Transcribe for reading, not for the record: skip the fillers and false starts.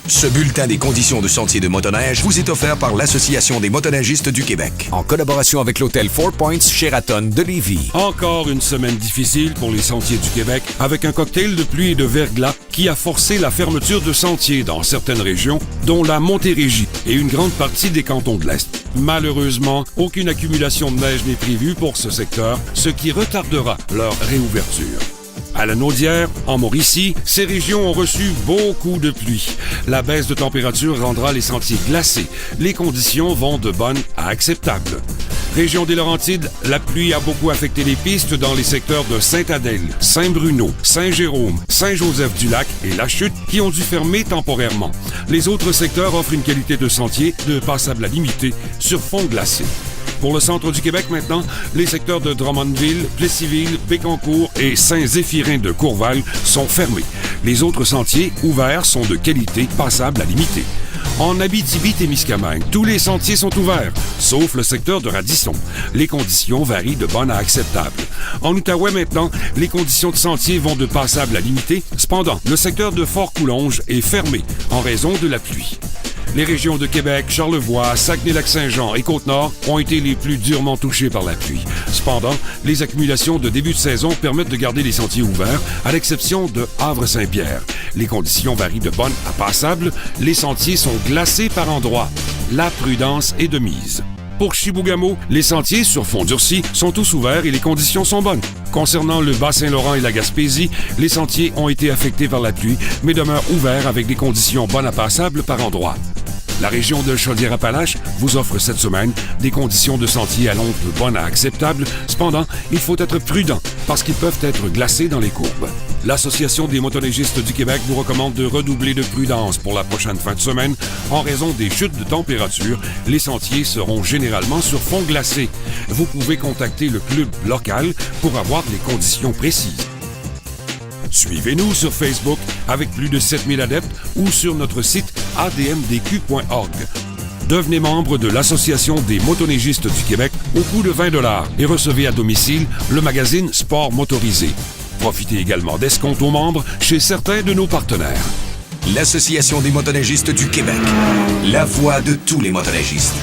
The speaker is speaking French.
Ce bulletin des conditions de sentier de motoneige vous est offert par l'Association des motoneigistes du Québec, en collaboration avec l'hôtel Four Points Sheraton de Lévis. Encore une semaine difficile pour les sentiers du Québec, avec un cocktail de pluie et de verglas qui a forcé la fermeture de sentiers dans certaines régions, dont la Montérégie et une grande partie des cantons de l'Est. Malheureusement, aucune accumulation de neige n'est prévue pour ce secteur, ce qui retardera leur réouverture. À la Naudière, en Mauricie, ces régions ont reçu beaucoup de pluie. La baisse de température rendra les sentiers glacés. Les conditions vont de bonnes à acceptables. Région des Laurentides, la pluie a beaucoup affecté les pistes dans les secteurs de Sainte-Adèle, Saint-Bruno, Saint-Jérôme, Saint-Joseph-du-Lac et La Chute qui ont dû fermer temporairement. Les autres secteurs offrent une qualité de sentier de passable à limiter sur fond glacé. Pour le centre du Québec maintenant, les secteurs de Drummondville, Plessisville, Bécancour et Saint-Zéphirin de Courval sont fermés. Les autres sentiers ouverts sont de qualité passable à limiter. En Abitibi-Témiscamingue, tous les sentiers sont ouverts, sauf le secteur de Radisson. Les conditions varient de bonnes à acceptables. En Outaouais maintenant, les conditions de sentier vont de passable à limiter. Cependant, le secteur de Fort-Coulonge est fermé en raison de la pluie. Les régions de Québec, Charlevoix, Saguenay-Lac-Saint-Jean et Côte-Nord ont été les plus durement touchées par la pluie. Cependant, les accumulations de début de saison permettent de garder les sentiers ouverts, à l'exception de Havre-Saint-Pierre. Les conditions varient de bonnes à passables. Les sentiers sont glacés par endroits. La prudence est de mise. Pour Chibougamau, les sentiers sur fond durci sont tous ouverts et les conditions sont bonnes. Concernant le Bas-Saint-Laurent et la Gaspésie, les sentiers ont été affectés par la pluie, mais demeurent ouverts avec des conditions bonnes à passables par endroits. La région de Chaudière-Appalaches vous offre cette semaine des conditions de sentier allant de bonnes à acceptables. Cependant, il faut être prudent parce qu'ils peuvent être glacés dans les courbes. L'Association des motoneigistes du Québec vous recommande de redoubler de prudence pour la prochaine fin de semaine. En raison des chutes de température, les sentiers seront généralement sur fond glacé. Vous pouvez contacter le club local pour avoir les conditions précises. Suivez-nous sur Facebook avec plus de 7000 adeptes ou sur notre site admdq.org. Devenez membre de l'Association des motoneigistes du Québec au coût de 20 $ et recevez à domicile le magazine Sport motorisé. Profitez également d'escomptes aux membres chez certains de nos partenaires. L'Association des motoneigistes du Québec, la voix de tous les motoneigistes.